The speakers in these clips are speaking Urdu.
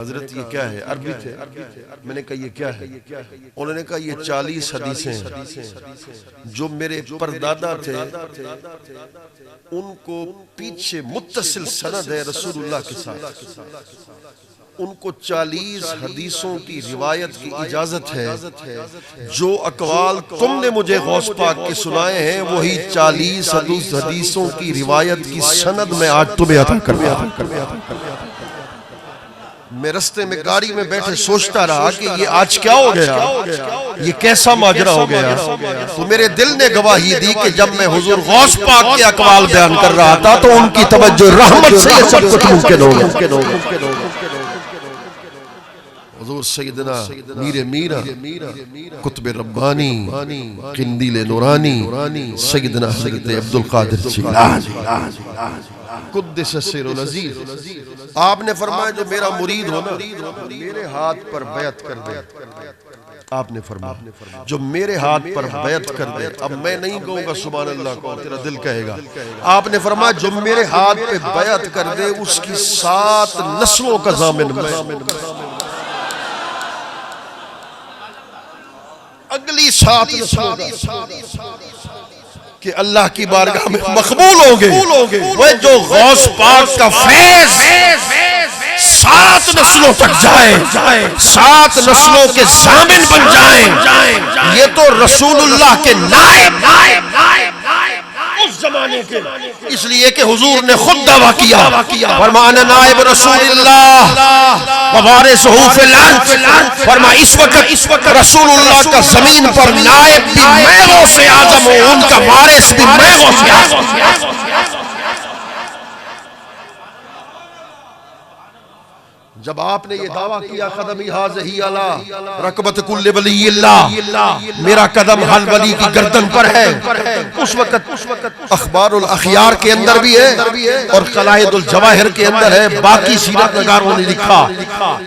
حضرت یہ کیا ہے؟ عربی تھے. میں نے کہا یہ کیا ہے؟ انہوں نے کہا یہ 40 حدیثیں جو میرے پردادا تھے ان کو پیچھے متصل سند ہے رسول اللہ کے ساتھ، ان کو 40 حدیثوں کی روایت کی اجازت ہے. جو اقوال تم نے مجھے غوث پاک کے سنائے ہیں وہی 40 حدیثوں کی روایت کی سند میں آج تمہیں عطا کر رہا ہوں. میں رستے میں گاڑی میں بیٹھے سوچتا رہا کہ یہ آج کیا ہو گیا، یہ کیسا ماجرا ہو گیا. تو میرے دل نے گواہی دی کہ جب میں حضور غوث پاک کے اقوال بیان کر رہا تھا تو ان کی توجہ رحمت سے یہ سب کچھ ممکن ہو گیا. حضور سیدنا میر میرہ قطب ربانی قندیل نورانی سیدنا حضرت عبدالقادر جیلانی قدس سر العزیز، آپ نے فرمایا جو میرا مرید ہو نا میرے ہاتھ پر بیعت کر دے. آپ نے فرمایا جو میرے ہاتھ پر بیعت کر دے. اب میں نہیں کہوں گا سبحان اللہ کو، تیرا دل کہے گا. آپ نے فرمایا جو میرے ہاتھ پہ بیعت کر دے اس کی 7 نسلوں کا ضامن میں، اگلی 7 نسلوں کا، کہ اللہ کی بارگاہ میں مقبول ہوں گے. وہ جو غوث پاک کا فیض 7 نسلوں تک جائے، 7 نسلوں کے ضامن بن جائیں. یہ تو رسول اللہ کے نائب اس زمانے کے، اس لیے کہ حضور نے خود دعویٰ کیا فرمانا نائب رسول اللہ ووارثہ فی الارض. فرما اس وقت رسول اللہ کا زمین پر نائب بھی میں غوث اعظم ہوں، ان کا وارث بھی میں غوث اعظم. جب آپ نے یہ دعویٰ کیا قدمی حاضہی علی رکبت کل ولی اللہ، میرا قدم ہر ولی کی گردن پر ہے. اس وقت اخبار الاخیار کے اندر بھی ہے اور قلائد الجواہر کے اندر ہے. باقی سیرت نگاروں نے لکھا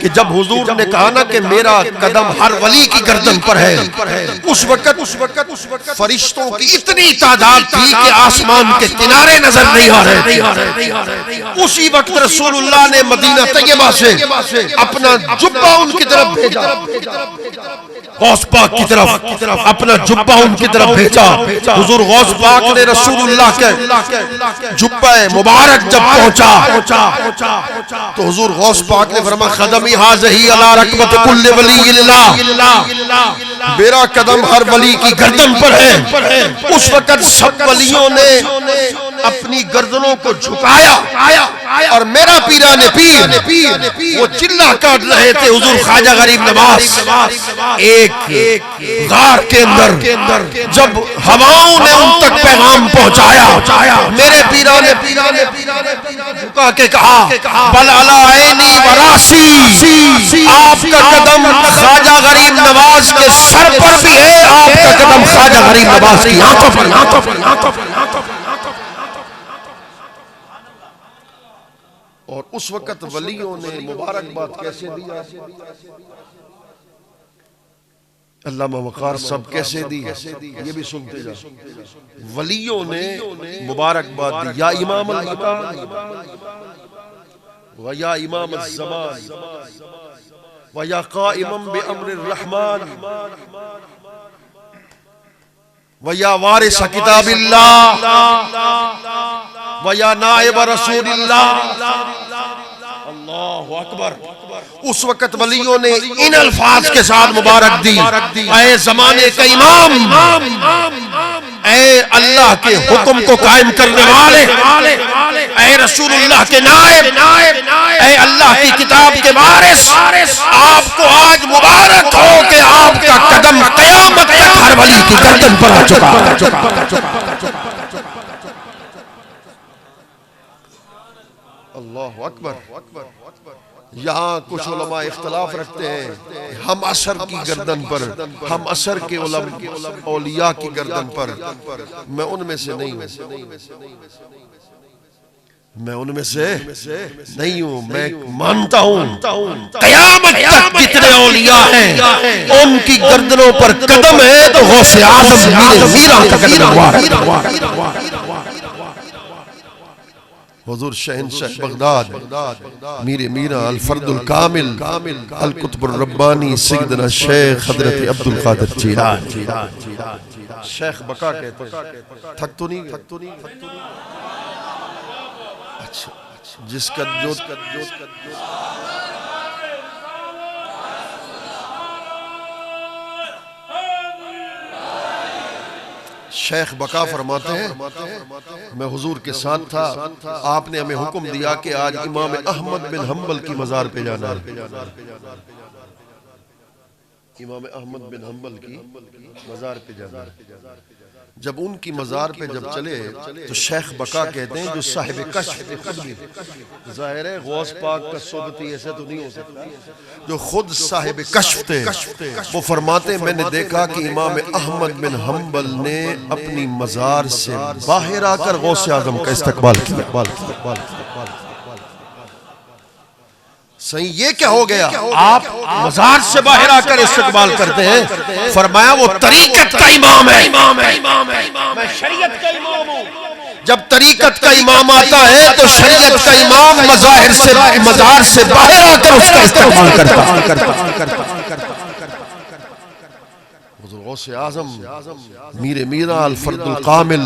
کہ جب حضور نے کہا نا کہ میرا قدم ہر ولی کی گردن پر ہے، اس وقت فرشتوں کی اتنی تعداد تھی کہ آسمان کے کنارے نظر نہیں آ رہے. اسی وقت رسول اللہ نے مدینہ طیبہ سے اپنا جبہ ان کی طرف بھیجا، غوث پاک کی طرف اپنا جبہ ان کی طرف بھیجا. حضور غوث پاک نے رسول اللہ کے جبہ مبارک جب پہنچا تو حضور غوث پاک نے فرمایا قدمی حاضہی علی رکبت کل ولی اللہ، میرا قدم ہر ولی کی گردن پر ہے. اس وقت سب ولیوں نے اپنی گردنوں کو جھکایا اور میرا پیران پیر وہ چلا کاٹ رہے تھے. حضور خواجہ غریب نواز ایک غار کے اندر جب ہواؤں نے ان تک پیغام پہنچایا، میرے پیران جھکا کے کہا بل علی عینی و راسی، آپ کا قدم خواجہ غریب نواز کے سر پر بھی ہے، آپ کا قدم خواجہ غریب نواز کی آنکھوں پر. اور اس وقت ولیوں نے مبارکباد کیسے دیا، علامہ وقار صاحب کیسے دی، یہ بھی سنتے جا. ولیوں نے مبارکباد دی، یا امام المکان و یا امام الزمان و یا قائما بامر الرحمن و یا وارث کتاب اللہ و یا نائب رسول اللہ. اللہ اکبر. اس وقت ولیوں نے ان الفاظ کے ساتھ مبارک دی، اے زمانے کا امام، اے اللہ کے حکم کو قائم کرنے والے، اے رسول اللہ کے نائب، اے اللہ کی کتاب کے وارث، آپ کو آج مبارک ہو کہ آپ کا قدم قیامت تک ہر ولی کی گردن پر آ چکا. اللہ اکبر. یہاں کچھ علماء اختلاف رکھتے ہیں ہم عصر کی گردن پر، ہم عصر کے اولیاء کی گردن پر. میں ان میں سے نہیں ہوں. میں مانتا ہوں قیامت تک جتنے اولیاء ہیں ان کی گردنوں پر قدم ہے تو غوث اعظم میرے میرا کا قدم ہوا. حضور شہنشاہ بغداد میرا الفرد الکامل القطب الربانی سیدنا شیخ حضرت عبدالقادر جیلانی شیخ بقا کہتے ہیں. تھک تو نہیں اچھا جس کا جو شیخ بقا فرماتے ہیں میں حضور کے ساتھ تھا. آپ نے ہمیں حکم دیا کہ آج امام احمد بن حنبل کی مزار پہ جانا ہے. امام احمد بن حنبل کی مزار پہ جانا ہے. جب ان کی مزار پہ جب چلے تو شیخ بقا کہتے ہیں جو صاحب کشف خود بھی ظاہر ہے غوث پاک کا صحبتی ایسے تو نہیں ہو سکتا جو خود صاحب کشف تھے وہ فرماتے ہیں میں نے دیکھا کہ امام احمد بن حنبل نے اپنی مزار سے باہر آ کر غوث اعظم کا استقبال کیا. صحیح یہ کیا ہو گیا آپ مزار سے باہر آ کر استقبال کرتے ہیں. فرمایا وہ طریقت کا امام ہے میں شریعت کا امام ہوں. جب طریقت کا امام آتا ہے تو شریعت کا امام مزار سے باہر آ کر اس کا استقبال کرتا. حضور غوث اعظم میرا الفرد الکامل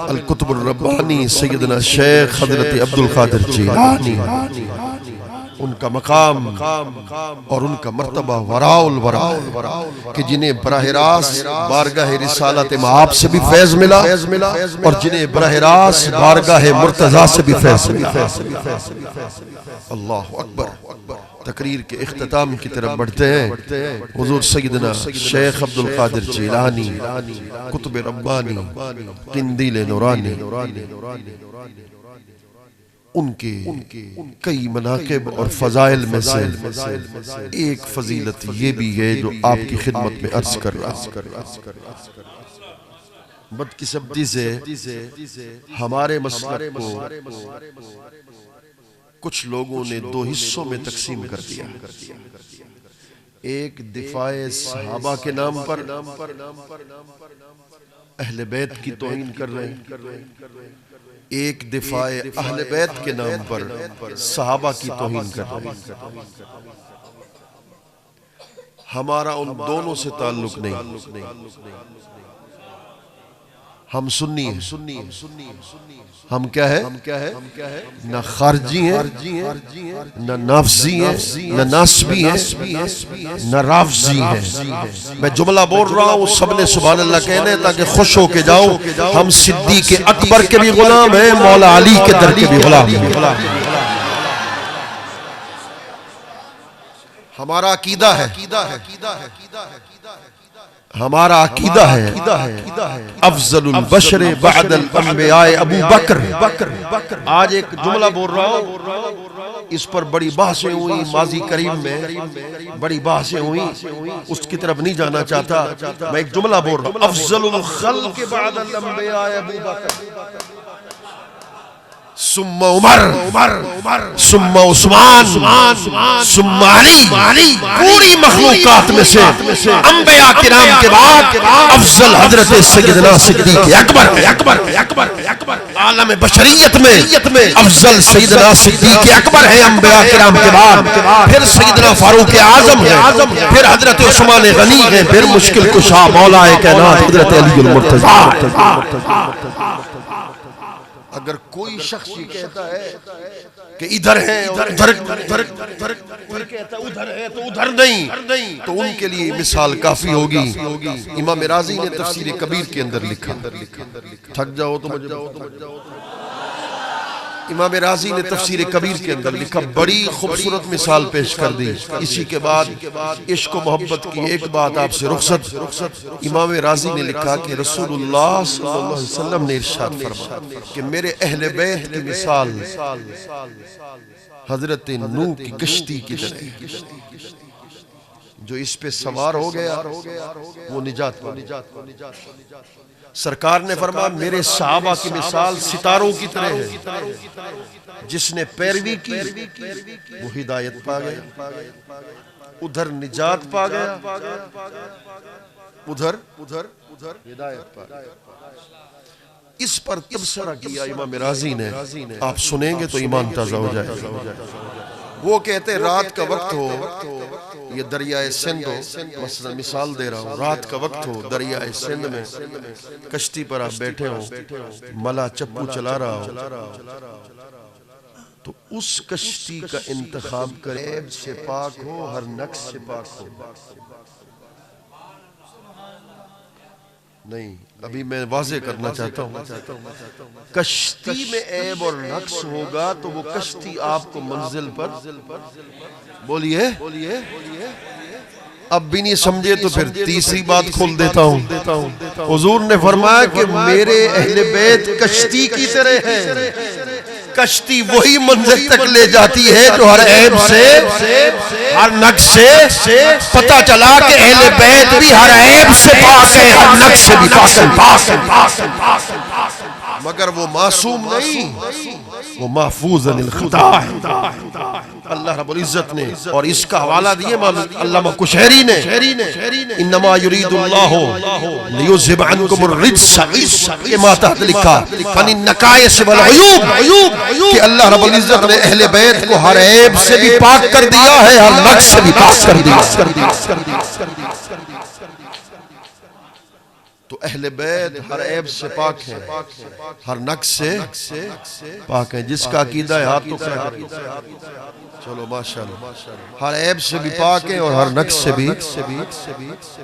القطب الربانی سیدنا شیخ حضرت عبدالقادر جیلانی ان کا مقام اور ان کا مرتبہ وراء الوراء کہ جنہیں براہ راست بارگاہ رسالت مآب سے بھی فیض ملا اور جنہیں براہ راست بارگاہ مرتضیٰ سے بھی فیض ملا. اللہ اکبر. تقریر کے اختتام کی طرف بڑھتے ہیں. حضور سیدنا شیخ عبدالقادر جیلانی قطب ربانی قندیل نورانی ان کے کئی مناقب اور فضائل میں سے ایک فضیلت یہ بھی ہے جو آپ کی خدمت میں عرض کر رہا ہوں. بدقسمتی سے ہمارے مسلک کو کچھ لوگوں نے دو حصوں میں تقسیم کر دیا. ایک دفاع صحابہ کے نام پر اہل بیت کی توہین کر رہے ہیں. ایک دفاع اہل بیت کے نام پر صحابہ کی توہین کر رہے ہیں. ہمارا ان دونوں سے تعلق نہیں. ہم سنی ہیں. ہم کیا ہے نہ خارجی ہیں نہ نافذی ہیں نہ ناسبی ہیں نہ رافضی ہیں. میں جملہ بول رہا ہوں سب نے سبحان اللہ کہنے تاکہ خوش ہو کے جاؤ. ہم صدیق اکبر کے بھی غلام ہیں مولا علی کے در کے بھی غلام ہیں. ہمارا عقیدہ ہے افضل البشر بعد الانبیاء ابو بکر. آج ایک جملہ بول رہا ہوں اس پر بڑی بحثیں ہوئی ماضی کریم میں بڑی بحثیں ہوئی اس کی طرف نہیں جانا چاہتا. میں ایک جملہ بول رہا ہوں افضل الخلق بعد الانبیاء ابو بکر ثم عمر ثم عثمان ثم علی. پوری مخلوقات میں سے انبیاء کرام کے بعد افضل حضرت سیدنا صدیق اکبر. عالم بشریت میں افضل سیدنا صدیق اکبر ہیں انبیاء کرام کے بعد. پھر سیدنا فاروق اعظم ہیں. پھر حضرت عثمان غنی ہیں. پھر مشکل کشا مولا کائنات حضرت علی المرتضیٰ. اگر کوئی شخص یہ کہتا ہے کہ ادھر ہے ادھر ہے تو ادھر نہیں تو ان کے لیے مثال کافی ہوگی. امام راضی نے تفسیر کبیر کے اندر لکھا. تھک جاؤ تو مجھے امام راضی نے تفسیر کبیر کے اندر لکھا بڑی خوبصورت مثال پیش کر دی. اسی کے بعد عشق و محبت کی ایک بات آپ سے رخصت. امام راضی نے لکھا کہ رسول اللہ صلی اللہ علیہ وسلم نے ارشاد فرمایا کہ میرے اہل بیت کی مثال حضرت نوح کی کشتی کی طرح جو اس پہ سوار ہو گیا وہ نجات پا گیا. سرکار نے فرمایا میرے صحابہ کی مثال ستاروں کی طرح ہے جس نے پیروی کی وہ ہدایت پا گیا ادھر نجات پا گیا ادھر ہدایت پا گیا. اس پر تبصرہ کیا امام رازی نے، آپ سنیں گے تو ایمان تازہ ہو جائے گا۔ وہ کہتے رات کا وقت ہو، یہ دریائے سندھ ہو، مثلا مثال دے رہا ہوں، رات کا وقت ہو، دریائے سندھ میں کشتی پر آپ بیٹھے ہو، ملا چپو چلا رہا ہو، تو اس کشتی کا انتخاب کرے عیب سے پاک ہو، ہر نقص سے پاک ہو۔ نہیں، ابھی میں واضح کرنا چاہتا ہوں، کشتی میں عیب اور نقص ہوگا تو وہ کشتی آپ کو منزل پر بولیے اب بھی نہیں سمجھے تو پھر تیسری بات کھول دیتا ہوں۔ حضور نے فرمایا کہ میرے اہل بیت کشتی کی طرح ہے، کشتی وہی منزل تک لے جاتی ہے جو ہر عیب سے، ہر نقص سے پتہ چلا کہ اہل بیت بھی ہر عیب سے پاک ہے، ہر نقص سے بھی پاک ہے، مگر وہ معصوم نہیں، وہ محفوظ عن الخطا ہے۔ اللہ رب العزت نے اور اس کا حوالہ دیے علامہ کشہری نے، انما یرید اللہ لیذھب عنکم الرجس کما تحت لکھا فن النکائس والعیوب، کہ اللہ رب العزت نے اہل بیت کو ہر عیب سے بھی پاک کر دیا ہے، ہر نقص سے بھی پاک کر دیا۔ تو اہل بیت ہر عیب سے پاک ہے، ہر نقص سے پاک ہے۔ جس کا عقیدہ ہے ہاتھ تو کھڑا، چلو ماشاءاللہ، ہر عیب سے بھی پاک ہے اور ہر نقص سے بھی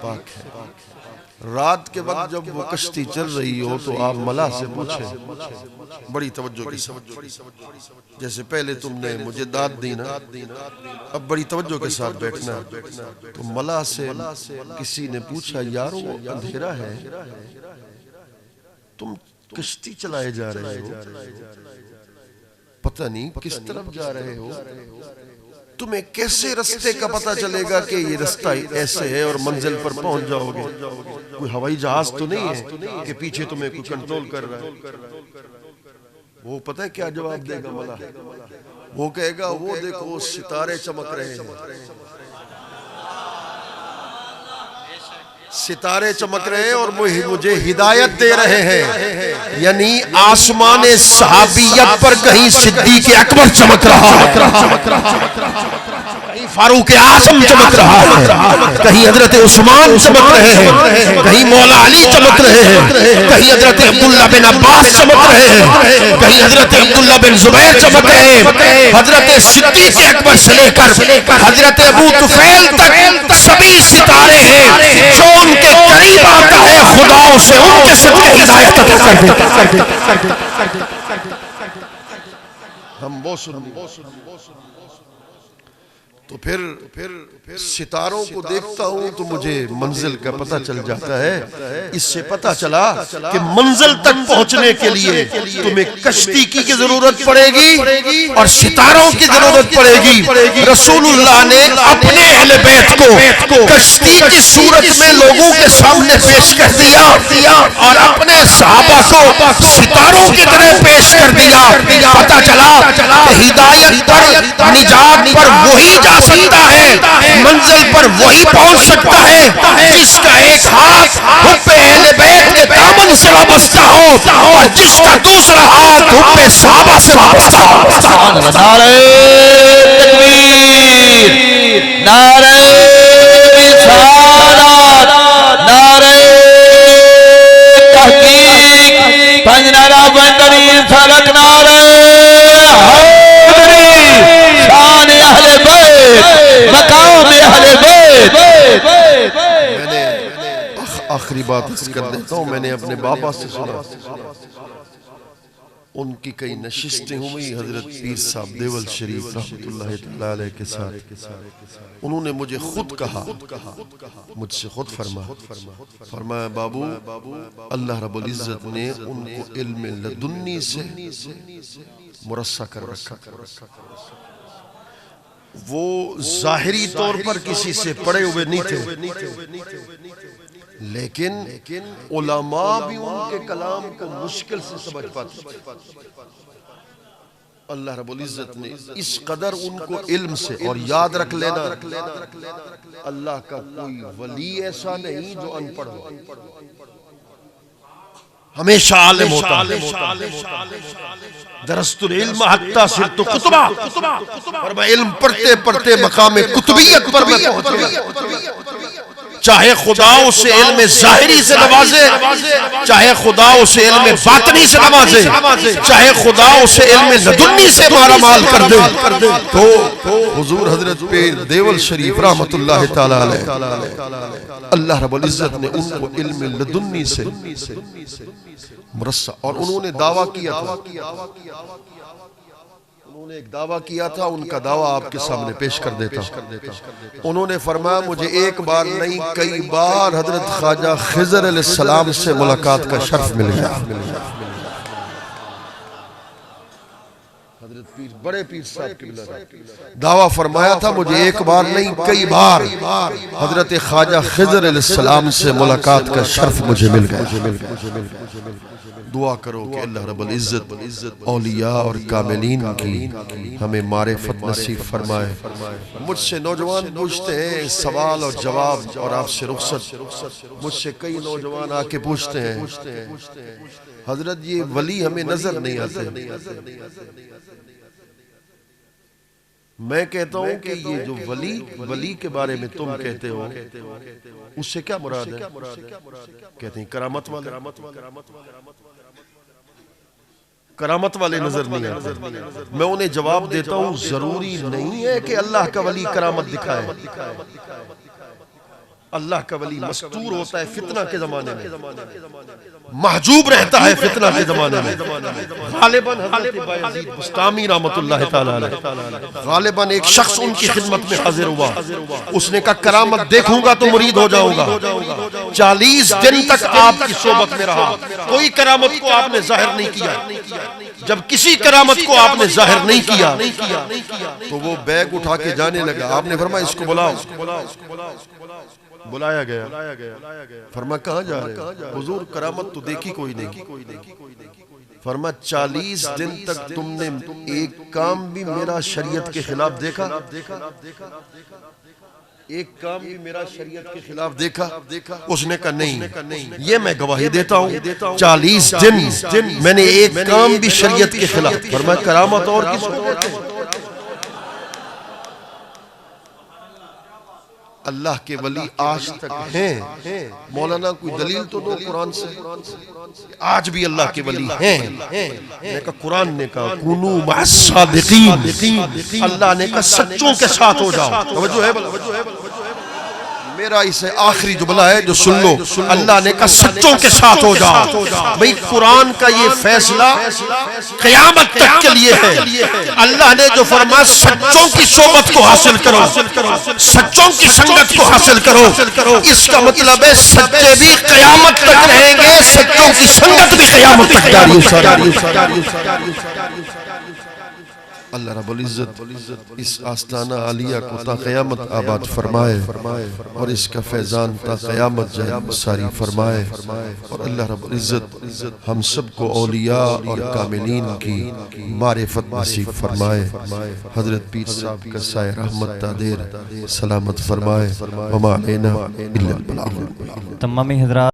پاک ہے۔ رات کے وقت جب وہ کشتی چل رہی ہو تو آپ ملا سے پوچھیں بڑی توجہ کے ساتھ، جیسے پہلے تم نے مجھے داد دی نا، اب بڑی توجہ کے ساتھ بیٹھنا۔ تو ملا سے کسی نے پوچھا یارو اندھیرا ہے، تم کشتی چلائے جا رہے ہو، پتہ نہیں کس طرف جا رہے ہو، تمہیں کیسے رستے کا پتہ چلے گا کہ یہ رستہ ایسے ہے اور منزل پر پہنچ جاؤ گے؟ کوئی ہوائی جہاز تو نہیں ہے کہ پیچھے تمہیں کوئی کنٹرول کر رہا ہے۔ وہ پتہ ہے کیا جواب دے گا ملا؟ وہ کہے گا وہ دیکھو ستارے چمک رہے ہیں، ستارے چمک رہے ہیں اور مجھے ہدایت دے رہے ہیں، یعنی آسمان صحابیت پر کہیں صدیق اکبر چمک رہا ہے، کہیں فاروق اعظم چمک رہا ہے، کہیں حضرت عثمان چمک رہے ہیں، کہیں مولا علی چمک رہے ہیں، کہیں حضرت عبداللہ بن عباس چمک رہے ہیں، کہیں حضرت عبداللہ بن زبیر چمک رہے ہیں۔ حضرت صدیق اکبر سے لے کر حضرت ابو طفیل تک سبھی ستارے ہیں، جو ان کے قریب آتا ہے خدا اسے ان کے صدقے ہدایت عطا کر دیتا۔ ہم تو پھر ستاروں کو دیکھتا ہوں تو مجھے منزل کا پتہ چل جاتا ہے۔ اس سے پتہ چلا کہ منزل تک پہنچنے کے لیے تمہیں کشتی کی ضرورت پڑے گی اور ستاروں کی ضرورت پڑے گی۔ رسول اللہ نے اپنے اہل بیت کو کشتی کی صورت میں لوگوں کے سامنے پیش کر دیا اور اپنے صحابہ کو ستاروں کی طرح پیش کر دیا۔ پتہ چلا کہ ہدایت پر، نجات پر وہی جا سکتا ہے، منزل پر وہی پہنچ سکتا ہے جس کا ایک ہاتھ حب اہل بیت کے دامن سے وابستہ ہو اور جس کا دوسرا ہاتھ حب صحابہ سے وابستہ ہو۔ نعرہ تکبیر، نعرہ رسالت، نعرہ تحقیق، پنج نعرہ بندری سالک، نعرہ شان اہل بیت، مقام اہل بیت۔ میں نے آخری بات کر دیتا ہوں، میں نے اپنے بابا سے سنا، ان کی کئی نشستیں ہوئی حضرت پیر صاحب دیول شریف رحمت اللہ تعالیٰ علیہ کے ساتھ۔ انہوں نے مجھے خود کہا، مجھ سے خود فرمایا بابو اللہ رب العزت نے ان کو علم لدنی سے مرصع کر رکھا، وہ ظاہری طور پر کسی سے پڑے ہوئے نہیں تھے، لیکن علماء بھی ان کے کلام کو مشکل سے سمجھ پاتے۔ اللہ رب العزت نے اس قدر ان کو علم سے، اور یاد رکھ لینا اللہ کا کوئی ولی ایسا نہیں جو ان پڑھ ہو، ہمیشہ عالم ہوتا درست العلم حتی صرت قطبہ، اور میں علم پڑھتے پڑھتے مقام قطبیت پر میں پہنچا۔ چاہے خدا اسے علم ظاہری سے نوازے، چاہے خدا اسے علم باطنی سے نوازے، چاہے خدا اسے علم لدنی سے مارا مال کر دے، تو حضور حضرت پیر دیول شریف رحمت اللہ تعالی علیہ، اللہ رب العزت نے ان کو علم لدنی سے مرصع، اور انہوں نے دعویٰ کیا تھا، انہوں نے ایک دعویٰ کیا تھا، ان کا دعویٰ آپ کے سامنے پیش کر دیتا۔ انہوں نے فرمایا مجھے ایک بار نہیں کئی بار حضرت خواجہ خضر علیہ السلام سے ملاقات کا شرف مل گیا۔ حضرت پیر بڑے پیر صاحب کی دعویٰ فرمایا تھا مجھے ایک بار نہیں کئی بار حضرت خواجہ خضر علیہ السلام سے ملاقات کا شرف مجھے مل گیا۔ دعا کرو کہ اللہ رب العزت اولیاء اور کاملین کی ہمیں معرفت نصیب فرمائے۔ مجھ سے نوجوان پوچھتے ہیں سوال اور جواب اور آپ سے رخصت، مجھ سے کئی نوجوان آ کے پوچھتے ہیں حضرت یہ ولی ہمیں نظر نہیں آتے۔ میں کہتا ہوں کہ یہ جو ولی کے بارے میں تم کہتے ہو اس سے کیا مراد ہے؟ کہتے ہیں کرامت والے، کرامت والے نظر نہیں آتے۔ میں انہیں جواب دیتا ہوں ضروری نہیں ہے کہ اللہ کا ولی کرامت دکھائے۔ اللہ کا ولی مستور ہوتا ہے فتنہ کے زمانے میں، محجوب رہتا ہے فتنہ کے زمانے میں۔ غالباً حضرت بایزید بسطامی رحمت اللہ تعالی علیہ، غالباً ایک شخص ان کی خدمت میں حاضر ہوا، اس نے کہا کرامت دیکھوں گا تو مرید ہو جاؤں گا۔ 40 دن تک آپ کی صحبت میں رہا، کوئی کرامت کو آپ نے ظاہر نہیں کیا۔ جب کسی کرامت کو آپ نے ظاہر نہیں کیا تو وہ بیگ اٹھا کے جانے لگا۔ آپ نے فرمایا اس کو بلاؤ، بلایا گیا، فرمایا کہاں جا رہے ہیں؟ حضور کرامت تو دیکھی کوئی نہیں۔ فرمایا 40 دن تک تم نے ایک کام بھی میرا شریعت کے خلاف دیکھا؟ ایک کام بھی میرا شریعت کے خلاف دیکھا؟ اس نے کہا نہیں، یہ میں گواہی دیتا ہوں 40 دن میں نے ایک کام بھی شریعت کے خلاف۔ فرمایا کرامت اور کس کو کہتے ہیں؟ اللہ کے ولی آج تک ہیں۔ مولانا کوئی دلیل تو دو قرآن سے، آج بھی اللہ کے ولی ہیں۔ نے کہا قرآن نے کہا کونوا مع الصادقین، اللہ نے کہا سچوں کے ساتھ ہو جاؤ۔ توجہ ہے میرا اسے آخری جملہ ہے جو سن لو، اللہ نے کہا سچوں کے ساتھ ہو جاؤ۔ بھئی قرآن کا یہ فیصلہ قیامت تک کے لیے ہے۔ اللہ نے جو فرمایا سچوں کی صحبت کو حاصل کرو، سچوں کی سنگت کو حاصل کرو، اس کا مطلب ہے سچے بھی قیامت تک رہیں گے، سچوں کی سنگت بھی قیامت تک جاری ہے۔ اللہ رب العزت اس آستانہ عالیہ کو تا قیامت آباد فرمائے اور اس کا فیضان تا قیامت جائے ساری فرمائے، اور اللہ رب العزت ہم سب کو اولیاء اور کاملین کی معرفت نصیب فرمائے۔ حضرت پیر صاحب کا سائے رحمت تا دیر سلامت فرمائے۔ وما علینا الا البلاغ۔ تمامی حضرات